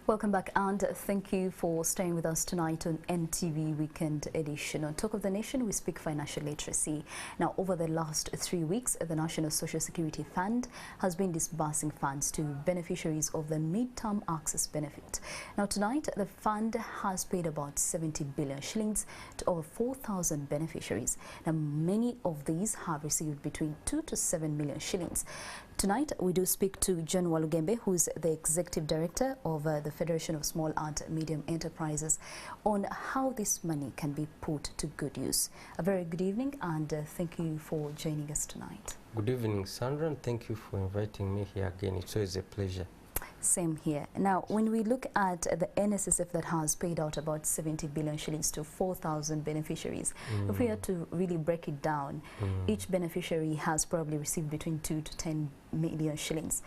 Welcome back and thank you for staying with us tonight on NTV Weekend Edition. On Talk of the Nation, we speak financial literacy. Now, over the last 3 weeks, the National Social Security Fund has been disbursing funds to beneficiaries of the midterm access benefit. Now, tonight, the fund has paid about 70 billion shillings to over 4,000 beneficiaries. Now, many of these have received between 2 to 7 million shillings. Tonight, we do speak to John Walugembe, who is the Executive Director of the Federation of Small and Medium Enterprises, on how this money can be put to good use. A very good evening and thank you for joining us tonight. Good evening, Sandra, and thank you for inviting me here again. It's always a pleasure. Same here. Now, when we look at the NSSF that has paid out about 70 billion shillings to 4,000 beneficiaries, if we had to really break it down, each beneficiary has probably received between 2 to 10 million shillings.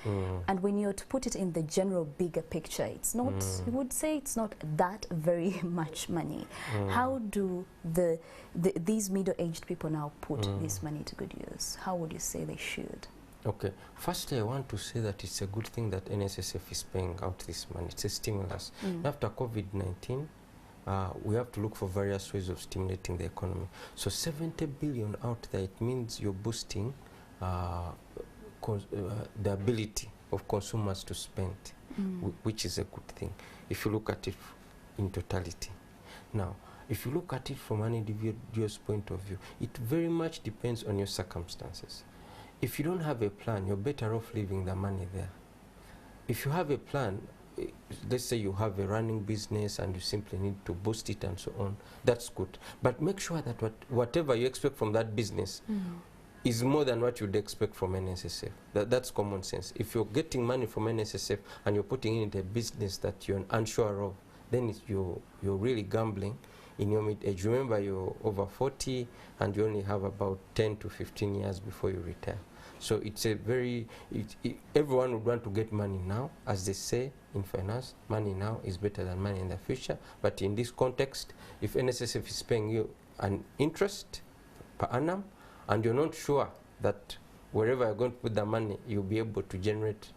And when you're to put it in the general bigger picture, it's not, you would say it's not that very much money. How do these middle-aged people now put this money to good use? How would you say they should? Okay, firstly, I want to say that it's a good thing that NSSF is paying out this money. It's a stimulus. After COVID-19, we have to look for various ways of stimulating the economy. So 70 billion out there, it means you're boosting the ability of consumers to spend, which is a good thing, if you look at it in totality. Now, if you look at it from an individual's point of view, it very much depends on your circumstances. If you don't have a plan, you're better off leaving the money there. If you have a plan, let's say you have a running business and you simply need to boost it and so on, that's good. But make sure that whatever you expect from that business is more than what you'd expect from NSSF. That's common sense. If you're getting money from NSSF and you're putting it in a business that you're unsure of, then you're really gambling in your mid-age. Remember, you're over 40 and you only have about 10 to 15 years before you retire. So it's a very, everyone would want to get money now. As they say in finance, money now is better than money in the future. But in this context, if NSSF is paying you an interest per annum, and you're not sure that wherever you're going to put the money, you'll be able to generate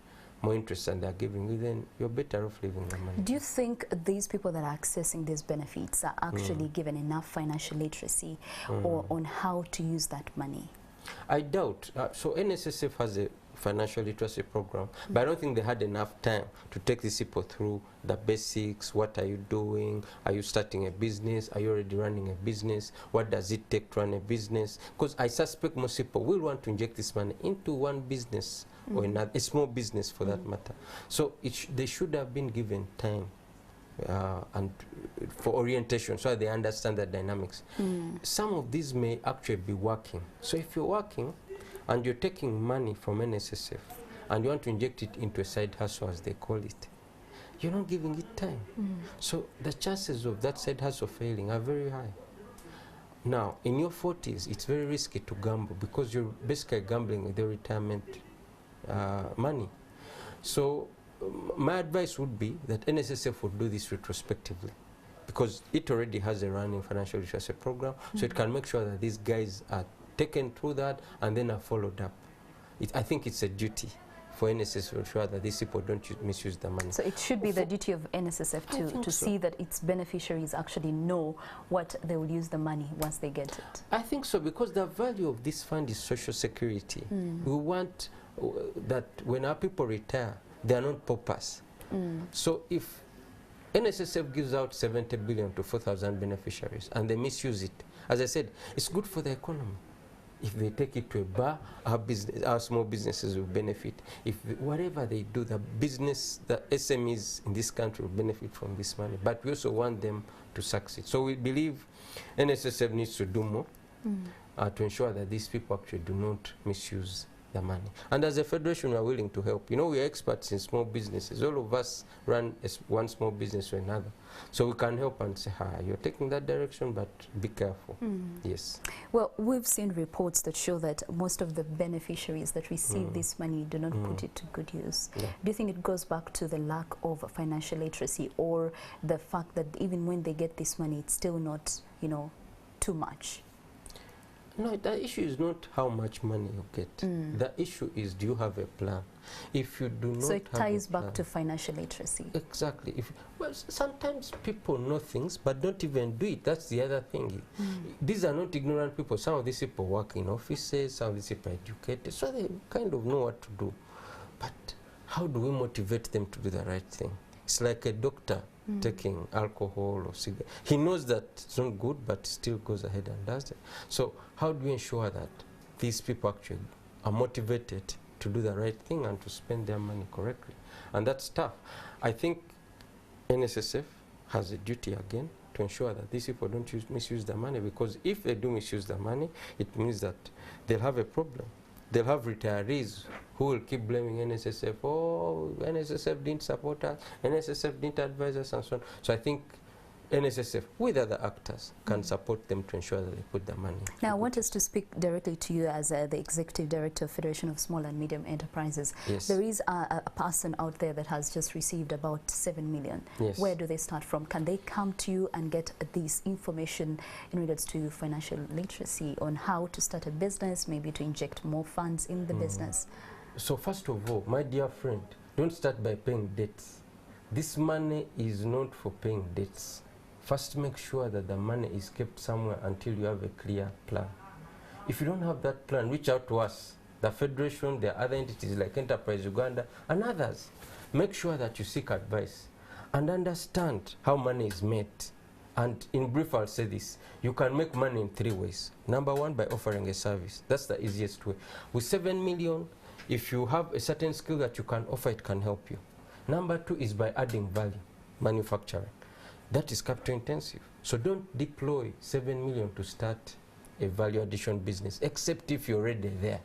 more interest than they're giving you, then you're better off leaving the money. Do you think these people that are accessing these benefits are actually given enough financial literacy or on how to use that money? I doubt. So NSSF has a financial literacy program, but I don't think they had enough time to take these people through the basics. What are you doing? Are you starting a business? Are you already running a business? What does it take to run a business? Because I suspect most people will want to inject this money into one business or another, a small business for that matter. So they should have been given time and for orientation so they understand the dynamics. Some of these may actually be working. So if you're working and you're taking money from NSSF and you want to inject it into a side hustle, as they call it, you're not giving it time. So the chances of that side hustle failing are very high. Now, in your 40s, it's very risky to gamble because you're basically gambling with your retirement money. So my advice would be that NSSF would do this retrospectively because it already has a running financial literacy program, so it can make sure that these guys are taken through that and then are followed up. I think it's a duty for NSSF to ensure that these people don't misuse the money. So it should be the duty of NSSF to see that its beneficiaries actually know what they will use the money once they get it. I think so, because the value of this fund is social security. We want that when our people retire, they are not paupers. So if NSSF gives out 70 billion to 4,000 beneficiaries and they misuse it, as I said, it's good for the economy. If they take it to a bar, our small businesses will benefit. If whatever they do, the SMEs in this country will benefit from this money. But we also want them to succeed. So we believe NSSF needs to do more to ensure that these people actually do not misuse the money. And as a federation, we are willing to help. You know, we are experts in small businesses. All of us run one small business or another. So we can help and say, you're taking that direction, but be careful. Yes. Well, we've seen reports that show that most of the beneficiaries that receive this money do not put it to good use. Do you think it goes back to the lack of financial literacy or the fact that even when they get this money, it's still not, you know, too much? No, the issue is not how much money you get. The issue is, do you have a plan? If you do not so it have ties a back plan, to financial literacy. exactly. Well, sometimes people know things but don't even do it. That's the other thing. These are not ignorant people. Some of these people work in offices, some of these people are educated, so they kind of know what to do. But how do we motivate them to do the right thing? It's like a doctor taking alcohol or cigarette. He knows that it's not good, but still goes ahead and does it. So how do we ensure that these people actually are motivated to do the right thing and to spend their money correctly? And that's tough. I think NSSF has a duty again to ensure that these people don't misuse the money, because if they do misuse the money, it means that they'll have a problem. They'll have retirees who will keep blaming NSSF. Oh, NSSF didn't support us, NSSF didn't advise us, and so on. So I think NSSF, with other actors, can support them to ensure that they put the money. Now, I want us to speak directly to you as the Executive Director of Federation of Small and Medium Enterprises. Yes. There is a person out there that has just received about 7 million. Yes. Where do they start from? Can they come to you and get this information in regards to financial literacy on how to start a business, maybe to inject more funds in the business? So first of all, my dear friend, don't start by paying debts. This money is not for paying debts. First, make sure that the money is kept somewhere until you have a clear plan. If you don't have that plan, reach out to us, the Federation, there are other entities like Enterprise Uganda and others. Make sure that you seek advice and understand how money is made. And in brief, I'll say this. You can make money in 3 ways. Number one, by offering a service. That's the easiest way. With 7 million, if you have a certain skill that you can offer, it can help you. Number two is by adding value, manufacturing. That is capital intensive. So don't deploy 7 million to start a value addition business, except if you're already there.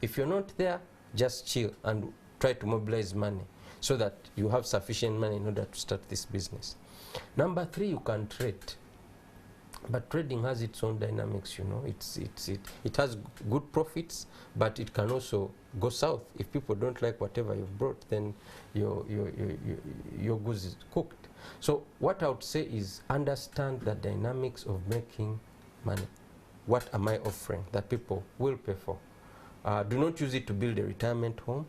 If you're not there, just chill and try to mobilize money so that you have sufficient money in order to start this business. Number three, you can trade. But trading has its own dynamics, you know. It has good profits, but it can also go south. If people don't like whatever you've brought, then your goods is cooked. So what I would say is understand the dynamics of making money. What am I offering that people will pay for? Do not use it to build a retirement home.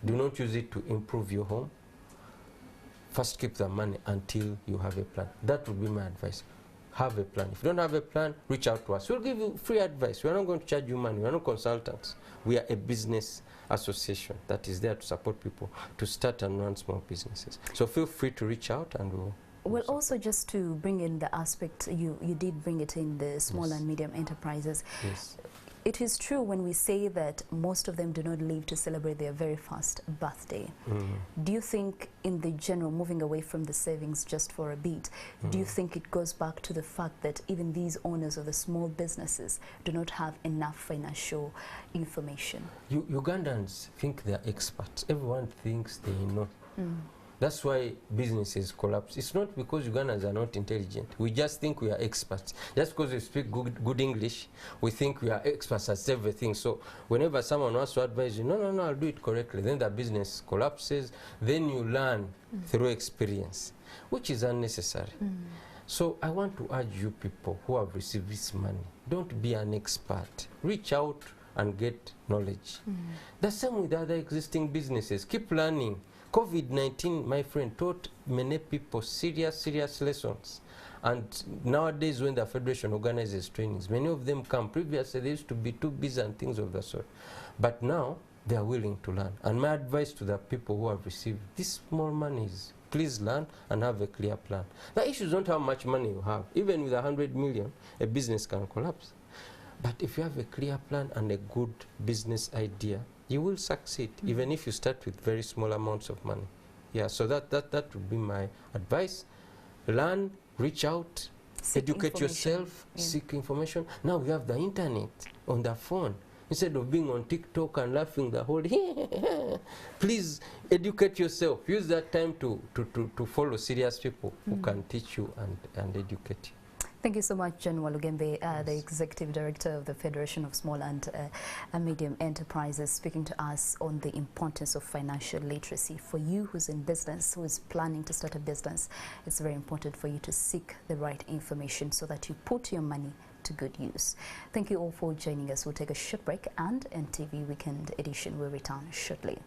Do not use it to improve your home. First, keep the money until you have a plan. That would be my advice. Have a plan. If you don't have a plan, reach out to us. We'll give you free advice. We're not going to charge you money. We're not consultants. We are a business association that is there to support people to start and run small businesses. So feel free to reach out and we'll... Well, also just to bring in the aspect, you did bring it in, the small and medium enterprises. Yes. It is true when we say that most of them do not live to celebrate their very first birthday. Do you think, in the general, moving away from the savings just for a bit, do you think it goes back to the fact that even these owners of the small businesses do not have enough financial information? Ugandans think they're experts. Everyone thinks they know. That's why businesses collapse. It's not because Ugandans are not intelligent. We just think we are experts. Just because we speak good English, we think we are experts at everything. So whenever someone wants to advise you, no, I'll do it correctly, then the business collapses. Then you learn through experience, which is unnecessary. So I want to urge you people who have received this money, don't be an expert. Reach out and get knowledge. The same with other existing businesses. Keep learning. COVID-19, my friend, taught many people serious lessons. And nowadays, when the Federation organizes trainings, many of them come. Previously, they used to be too busy and things of that sort. But now, they are willing to learn. And my advice to the people who have received these small monies, please learn and have a clear plan. The issue is not how much money you have. Even with 100 million, a business can collapse. But if you have a clear plan and a good business idea, you will succeed, even if you start with very small amounts of money. Yeah, so that would be my advice. Learn, reach out, educate yourself, seek information. Now we have the internet on the phone. Instead of being on TikTok and laughing the whole day, please educate yourself. Use that time to follow serious people who can teach you and educate you. Thank you so much, John Walugembe, the Executive Director of the Federation of Small and Medium Enterprises, speaking to us on the importance of financial literacy. For you who's in business, who is planning to start a business, it's very important for you to seek the right information so that you put your money to good use. Thank you all for joining us. We'll take a short break, and NTV Weekend Edition will return shortly.